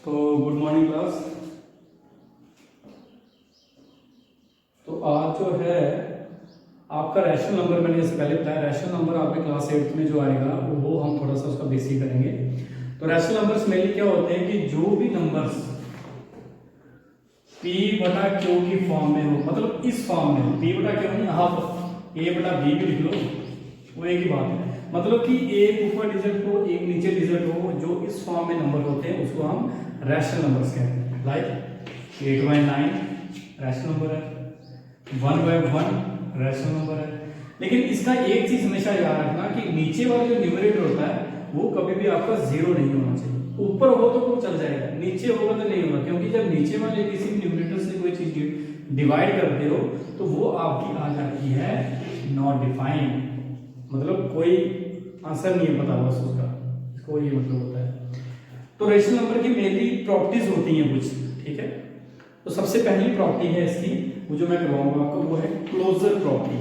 तो good morning class. तो आज जो है आपका रैशनल नंबर, मैंने इससे पहले बताया रैशनल नंबर आपके क्लास 8 में जो आएगा वो हम थोड़ा सा उसका बेसिक करेंगे। तो रैशनल नंबर्स मेनली क्या होते हैं कि जो भी नंबर्स p बटा q की फॉर्म में हो, मतलब इस फॉर्म में हो, p बटा q नहीं, यहाँ पर a बटा b भी लिख लो, वो एक ही बात है। मतलब कि एक ऊपर डिजिट हो एक नीचे डिजिट हो, जो इस फॉर्म में नंबर होते हैं उसको हम रैशनल नंबर्स कहते हैं। लाइक 8/9 रैशनल नंबर है, 1/1 रैशनल नंबर है। लेकिन इसका एक चीज हमेशा याद रखना कि नीचे वाला जो न्यूमरेटर होता है वो कभी भी आपका जीरो नहीं होना चाहिए। ऊपर हो तो वो चल जाएगा, नीचे होगा तो नहीं होगा, क्योंकि जब नीचे वाले किसी न्यूमरेटर से कोई चीज डिवाइड करते हो तो वो आपकी आ जाती है नॉट डिफाइंड, मतलब कोई आंसर नहीं है पता बस उसका, इसको ये मतलब होता है। तो रैशनल नंबर की मेनली प्रॉपर्टीज होती हैं कुछ, ठीक है। तो सबसे पहली प्रॉपर्टी है इसकी, वो जो मैं करवाऊंगा आपको, वो है क्लोजर प्रॉपर्टी,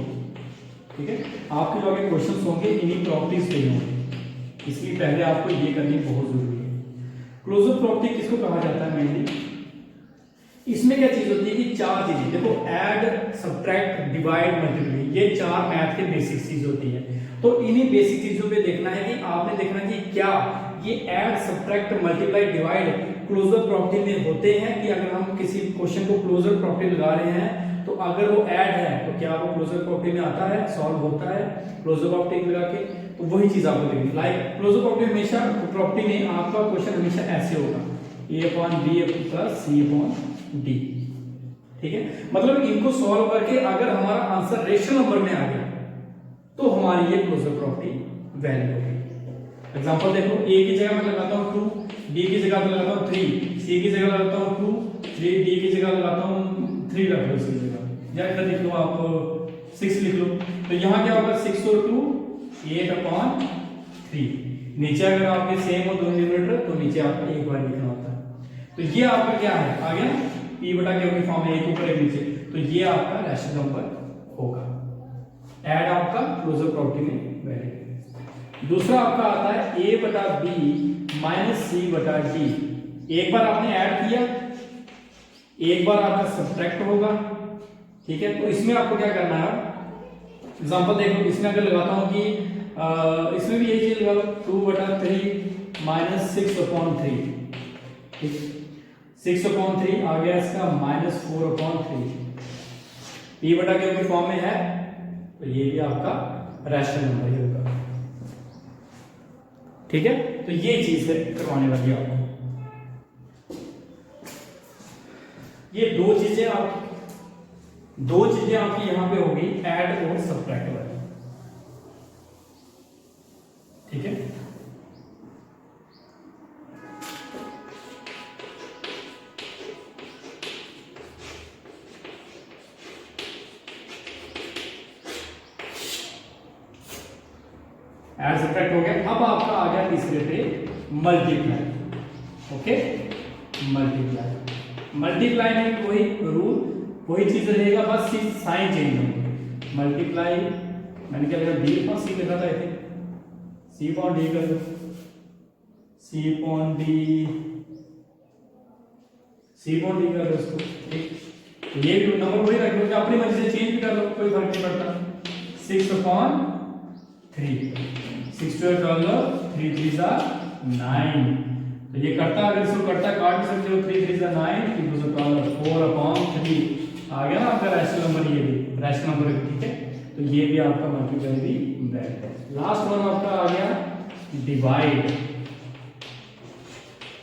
ठीक है। आपके जो आगे क्वेश्चंस होंगे इन्हीं प्रॉपर्टीज पे होंगे, इसलिए पहले आपको ये करनी बहुत जरूरी है। क्लोजर प्रॉपर्टी किसको कहा जाता है मेनली? इसमें क्या चीज होती है कि चार चीजें देखो, ऐड सब्ट्रैक्ट डिवाइड मल्टीप्लाई, ये चार मैथ के बेसिक चीज होती है। तो इन्हीं बेसिक चीजों पे देखना है कि आपने देखना है कि क्या ये add subtract multiply divide closure property में होते हैं, कि अगर हम किसी क्वेश्चन को क्लोजर प्रॉपर्टी लगा रहे हैं तो अगर वो ऐड है तो क्या वो क्लोजर प्रॉपर्टी में आता है, सॉल्व होता है क्लोजर प्रॉपर्टी लगा के। तो वही चीज आपको देखनी, लाइक क्लोजर प्रॉपर्टी हमेशा प्रॉपर्टी में आपका क्वेश्चन हमेशा ऐसे होगा, a/b प्लस c/d, ठीक है। मतलब इनको सॉल्व करके अगर हमारा आंसर रेशनल नंबर में आ गया तो हमारी ये क्लोजर प्रॉपर्टी वैलिड होगी। एग्जांपल देखो, a की जगह मैं लगाता हूं 2, b की जगह मैं लगाता हूं 3, c की जगह लगाता हूं 2, 3, d की जगह लगाता हूं 3 रख लो इसकी जगह, या इधर लिख लो आप 6 लिख लो। तो यहाँ क्या होगा 6 और 2 8/3। नीचे अगर आपके सेम हो दोनों न्यूमरेटर तो नीचे आपको एक बार लिखना होता है। तो ये आपका क्या है, आ गया p बटा q की फॉर्म में, एक ऊपर एक नीचे, तो ये आपका रैशनल नंबर होगा, ऐड आपका क्लोजर प्रॉपर्टी में वैलिड। दूसरा आपका आता है a बटा b माइनस c बटा d। एक बार आपने ऐड किया, एक बार आपका सब्ट्रैक्ट होगा, ठीक है। तो इसमें आपको क्या करना है, एग्जांपल देखो, इसमें अगर लगाता हूं कि इसमें भी यही चीज लगा लो, 2/3 माइनस 6/3, ठीक, 6/3 आ गया इसका -4/3। p बटा q की फॉर्म में है तो ये भी आपका रैशनल नंबर ही होगा, ठीक है। तो ये चीज है करवाने वाली आपको, ये दो चीजें आपकी यहां पे होगी, ऐड और सब्ट्रैक्ट वाली, ठीक है। ऐड सब्ट्रैक्ट हो गया। अब आपका आ गया तीसरे पे मल्टीप्लाई, ओके। मल्टीप्लाई में कोई रूल कोई चीज रहेगा, बस साइन चेंज होंगे। मल्टीप्लाई मैंने क्या लिखा, b/c लिखा था, ऐसे c/d कर लो, c/d कर लो इसको, ठीक। तो ये भी नंबर वही रख लो, अपनी मर्जी से चेंज भी कर लो, कोई फर्क नहीं पड़ता। 6/3, 6 to 12, 3 3 9। तो ये करता, अगर इसको करता काट भी सकते हो, 3 3 9, 3 2 12, 4/3 आ गया ना आपका रैशनल नंबर, ये भी रैशनल नंबर है, ठीक है। तो ये भी आपका मल्टीप्लाई भी वैलिड है। लास्ट वन आपका आ गया डिवाइड।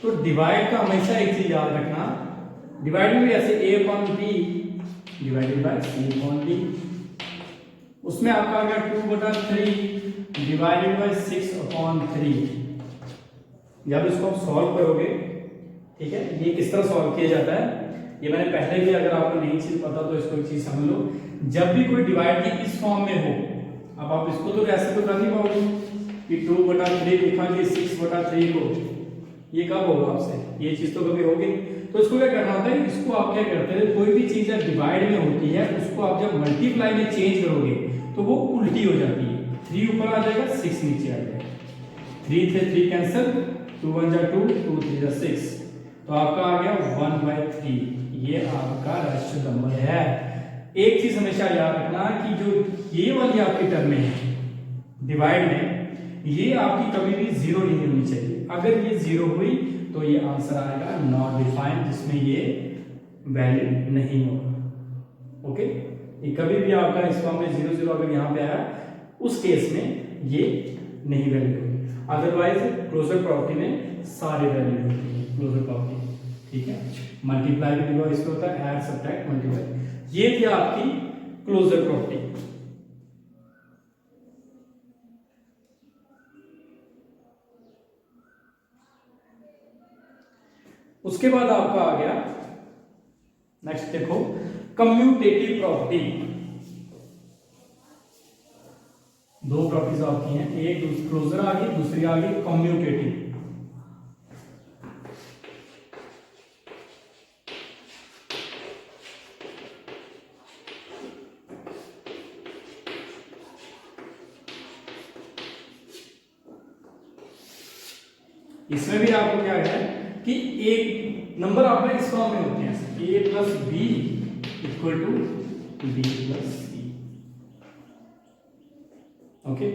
तो डिवाइड का हमेशा एक चीज याद रखना, डिवाइड में भी ऐसे a/b डिवाइडेड बाय c/d, उसमें आपका आ गया 2/3 डिवाइडेड बाय 6/3। जब इसको आप सॉल्व करोगे, ठीक है, ये किस तरह सॉल्व किया जाता है ये मैंने पहले भी, अगर आपको नहीं चीज पता तो इसको एक चीज समझ लो। जब भी कोई डिवाइड की इस फॉर्म में हो, अब आप इसको तो ऐसे तो कर नहीं पाओगे कि 2/3 लिखा कि 6/3 को, ये कब होगा आपसे, ये चीज तो कभी होगी नहीं। तो इसको क्या करना होता है, इसको आप क्या करते हैं, कोई भी चीज जब डिवाइड में होती है उसको आप जब मल्टीप्लाई में चेंज करोगे तो वो उल्टी हो जाती है, 3 ऊपर आ जाएगा 6 नीचे आ जाएगा, 3 से 3 कैंसिल, 2 1 जा 2, 2 3 जा 6। तो आपका आ गया 1/3। ये आपका रैशनल नंबर है। एक चीज हमेशा याद रखना कि जो ये वाली आपकी टर्म है डिवाइड में, ये आपकी कभी भी जीरो नहीं होनी चाहिए। अगर ये जीरो हुई तो ये आंसर आएगा नॉट डिफाइंड, जिसमें ये वैलिड नहीं होगा। ओके, ये कभी भी आपका इस फॉर्म में 0 0 अगर यहाँ पे आया, उस केस में ये नहीं वैलिड होगी। अदरवाइज क्लोजर प्रॉपर्टी में सारे वैलिड होती है क्लोजर प्रॉपर्टी। ठीक है, मल्टीप्लाई भी डिवाइड इसमें होता है, ऐड सब्ट्रैक्ट मल्टीप्लाई। ये थी आपकी क्लोजर प्रॉपर्टी। उसके बाद आपका आ गया नेक्स्ट, देखो कम्यूटेटिव प्रॉपर्टी। दो प्रॉपर्टीज आपकी हैं, एक क्लोजर आ गई, दूसरी आ गई कम्यूटेटिव। इसमें भी आपको क्या है कि एक नंबर आपका इस फॉर्म में होते हैं, a plus b equal to b plus c. Okay,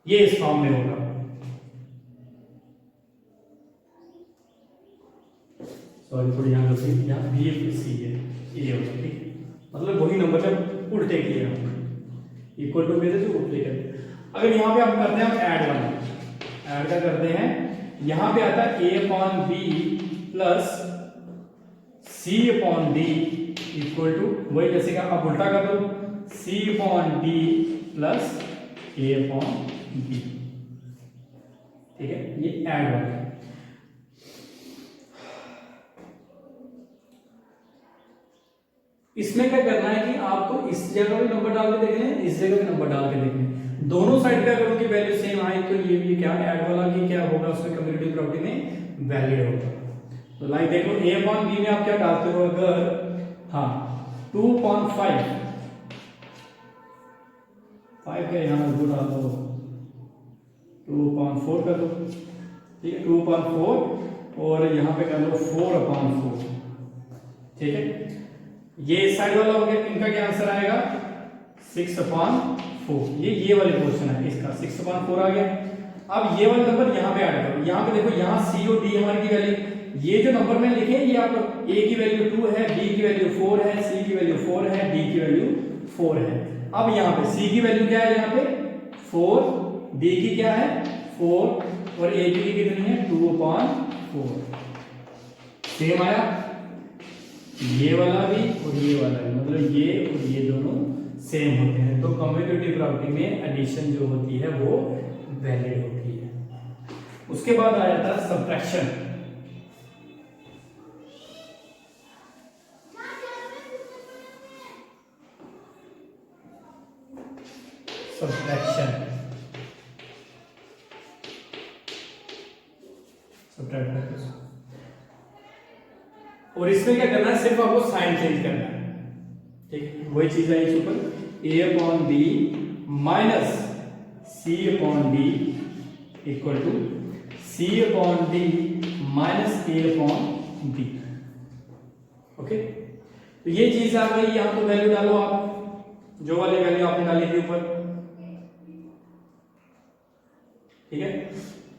ये इस फॉर्म में होगा। सॉरी थोड़ी यहां गलती, यहां बी प्लस सी है, ये होगा। ठीक, मतलब वही नंबर जब उल्टे किए हम, इक्वल टू में जो उल्टे करें। अगर यहां पे हम करते हैं, हम ऐड वाला ऐड क्या करते हैं, यहां पे आता है a upon b plus c upon d equal to, वही जैसे कि आप उल्टा कर दो, c upon d plus a upon b. ठीक है, ये ऐड वाला है। इसमें क्या करना है कि आपको इस जगह भी नंबर डाल के देखने हैं, इस जगह भी नंबर डाल के देखने हैं। दोनों साइड क्या करूं कि वैल्यू सेम आए, तो ये भी क्या ऐड वाला की क्या होगा, उसमें कम्यूटेटिव प्रॉपर्टी में वैलिड होगा। तो लाइक देखो a अपॉन b में आप क्या डालते हो, अगर हाँ 2.5 क्या यहाँ वो डाल दो, 2.4 कर दो। ठीक है, 2.4 और यहाँ पे कर लो 4/4। ठीक है, ये इस साइड वाला हो गया, इनका क्या आंसर आएगा 6/4। ये वाले क्वेश्चन है इसका 6/4 आ गया। अब ये वाला नंबर यहाँ पे ऐड करो, यहाँ पे देखो, यहाँ सी और डी हमारी की वैल्यू, ये जो नंबर में लिखे ये आप a की वैल्यू 2 है, b की वैल्यू 4 है, c की वैल्यू 4 है, d की वैल्यू 4 है। अब यहाँ पे c की वैल्यू क्या है, यहाँ पे 4, d की क्या है 4 और a की कितनी है 2/4। सेम आया, ये वाला भी और ये वाला भी, मतलब ये और ये दोनों सेम होते हैं। तो कम्यूटेटिव प्रॉपर्टी में एडिशन जो होती है वो वैलिड होती है। उसके बाद आया था सब्ट्रैक्शन। सब्ट्रैक्शन और इसमें क्या करना है, सिर्फ आपको साइन चेंज करना है। ठीक है, वही चीज है इस ऊपर, a upon b minus c upon d equal to c upon d minus a upon b. Okay, तो ये चीज आ गई। यहां तो वैल्यू डालो आप, जो वाली वैल्यू आपने डाली थी ऊपर। ठीक है,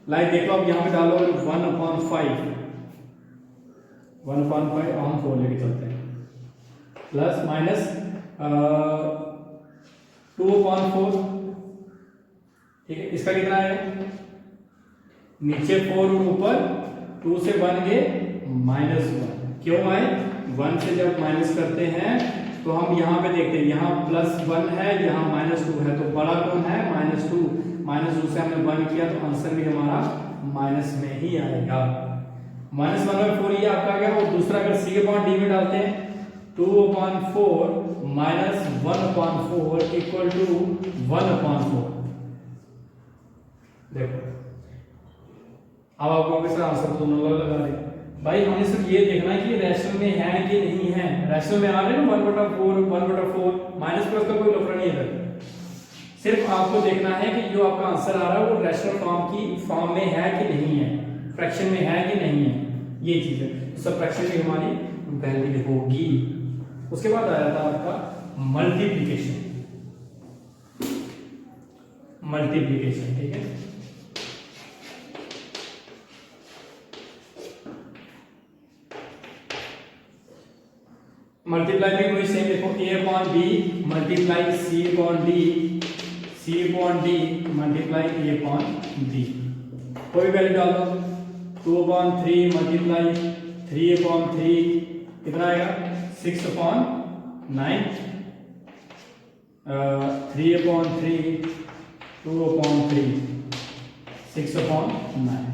लाइक देखो अब यहां पे डालो 1/5 हम 4 लेके चलते हैं, प्लस माइनस 2/4। ठीक है, इसका कितना है, नीचे 4 और ऊपर 2 से बन गए -1। क्यों आए, 1 से जब माइनस करते हैं तो हम यहाँ पे देखते हैं, यहाँ +1 है, यहाँ -2 है, तो बड़ा कौन है -2। -2 से हमने 1 किया तो आंसर भी हमारा माइनस में ही आएगा। -1/4 ये आपका आ गया। और दूसरा अगर c अपॉन डी में डालते हैं, 2/4 माइनस 1/4 इक्वल टू 1/4। देखो अब आपको इसका आंसर दोनों लगा दे भाई। हमें सिर्फ ये देखना है कि रैशनल में है कि नहीं है। रैशनल में आ रहे हैं ना 1/4 1/4, माइनस प्लस का कोई लफड़ा नहीं है। सिर्फ आपको देखना है कि जो आपका आंसर आ रहा है वो रैशनल फॉर्म में है कि नहीं है, फ्रैक्शन में है कि नहीं है। ये चीज है, सबट्रैक्शन भी हमारी वैलिड होगी। उसके बाद आया था आपका मल्टीप्लिकेशन। मल्टीप्लिकेशन, ठीक है। मल्टीप्लाई में वही सेम देखो, a upon b multiply c upon d, c upon d multiply a upon b। कोई भी वैल्यू डाल दो, 2 अपॉन 3 मल्टीप्लाई 3 अपॉन 3 कितना आएगा 6 अपॉन 9, 3 अपॉन 3 2 अपॉन 3 6 अपॉन 9।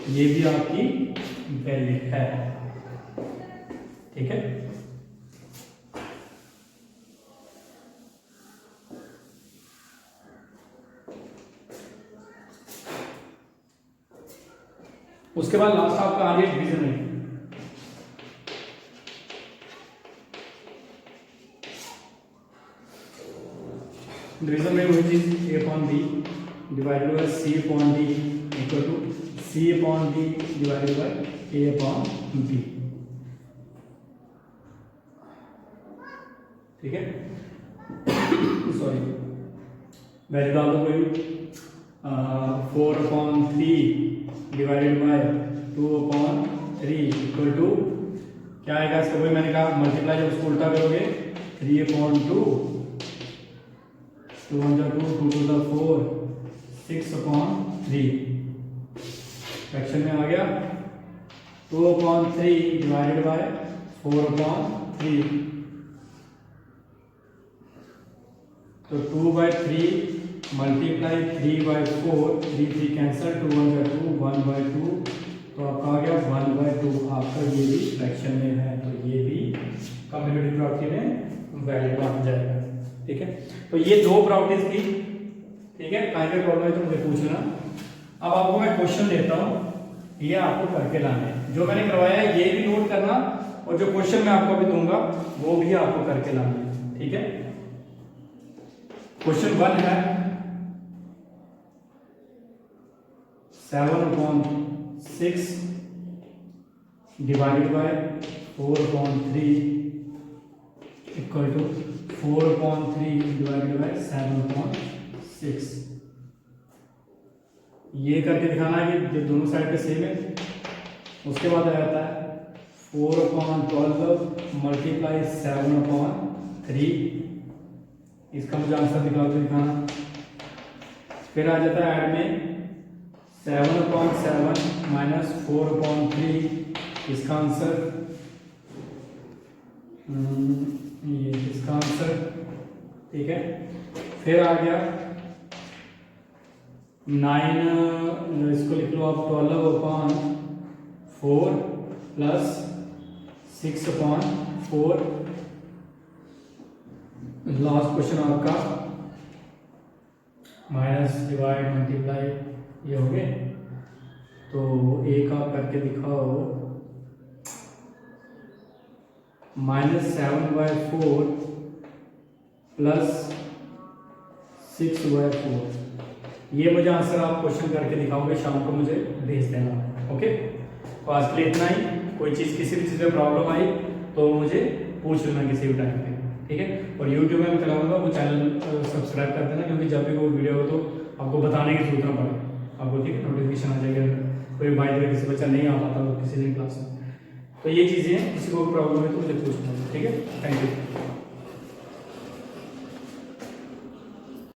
ये भी आपकी वैलिड है, ठीक है। उसके बाद लास्ट आपका आ गया डिवीजन में। डिवीजन में वही चीज a upon b divided by c upon d equal to c upon d divided by a upon b, ठीक है। सॉरी, वैल्यू डाल दो कोई, 4 upon 3 divided by 2 upon 3 equal to क्या आएगा इसका, वही मैंने कहा मल्टीप्लाई जब उसको उल्टा करोगे 3 अपॉन 2 2 1 2 2 2 4 6 अपॉन 3। फ्रैक्शन में आ गया 2 अपॉन 3 डिवाइडेड बाय 4 अपॉन 3, तो 2 by 3 multiply 3 by 4, 3 3 cancel, 2 1 by 2 1 by 2, तो आपका आ गया 1 बाय 2। आपका ये भी फ्रैक्शन में है, तो ये भी कम्यूटेटिव प्रॉपर्टी में वैलिड मान जाएगा, ठीक है। तो ये दो प्रॉपर्टीज थी, ठीक है। काइंड प्रॉब्लम है तो मुझे पूछना। अब आपको मैं क्वेश्चन देता हूँ, ये आपको करके लाना है। जो मैंने करवाया है ये भी नोट करना, और जो क्वेश्चन मैं आपको अभी दूंगा वो भी आपको करके लाना है, ठीक है। क्वेश्चन 1 है 7 upon 6 divided by 4 upon 3 equal to 4 upon 3 divided by 7 upon 6। ये करके दिखाना है कि दोनों साइड पे सेम है। उसके बाद आ जाता है 4 अपॉन 12 मल्टीप्लाई 7 अपॉन 3, इसका मुझे आंसर निकाल के दिखाना। फिर आ जाता है ऐड में 7 अपॉन 7 माइनस 4 अपॉन 3, इसका आंसर ये इसका आंसर, ठीक है। फिर आ गया 9, इसको लिख लो आप 12 upon 4 plus 6 upon 4। Last question आपका माइनस डिवाइड मल्टीप्लाई ये हो गए। तो एक आप करके दिखाओ, -7/4 प्लस 6/4। ये मुझे आंसर आप क्वेश्चन करके दिखाओगे, शाम को मुझे भेज देना, ओके। तो आज के लिए इतना ही। कोई चीज़ किसी भी चीज़ में प्रॉब्लम आई तो मुझे पूछ लेना किसी भी टाइम पे, ठीक है। और यूट्यूब में मैं चलाऊंगा, वो चैनल सब्सक्राइब कर देना, क्योंकि जब भी वो वीडियो हो तो आपको बताने की जरूरत ना पड़े आपको, ठीक है। नोटिफिकेशन आ जाएगा, कोई बाई द वे किसी बच्चा नहीं आ पाता तो किसी दिन क्लास में, तो ये चीज़ें किसी को प्रॉब्लम है तो मुझे पूछना, ठीक है। Thank you.